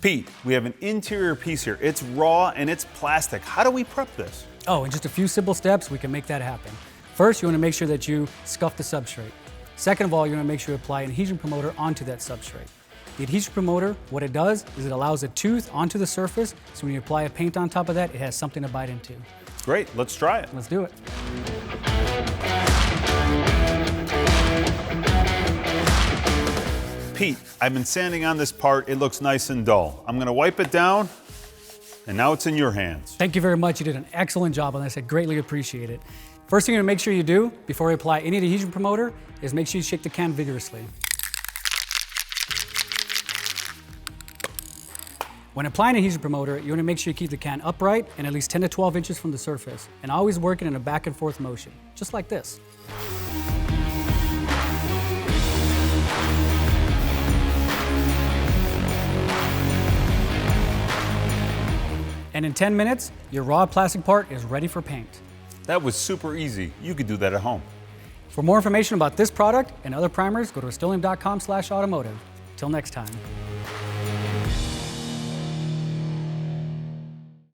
Pete, we have an interior piece here. It's raw and it's plastic. How do we prep this? Oh, in just a few simple steps, we can make that happen. First, you want to make sure that you scuff the substrate. Second of all, you want to make sure you apply an adhesion promoter onto that substrate. The adhesion promoter, what it does is it allows a tooth onto the surface, so when you apply a paint on top of that, it has something to bite into. Great, let's try it. Let's do it. Pete, I've been sanding on this part. It looks nice and dull. I'm gonna wipe it down, and now it's in your hands. Thank you very much. You did an excellent job on this. I greatly appreciate it. First thing you're gonna make sure you do before you apply any adhesion promoter is make sure you shake the can vigorously. When applying an adhesion promoter, you want to make sure you keep the can upright and at least 10 to 12 inches from the surface, and always working in a back and forth motion, just like this. And in 10 minutes, your raw plastic part is ready for paint. That was super easy. You could do that at home. For more information about this product and other primers, go to Rust-Oleum.com/automotive. Till next time.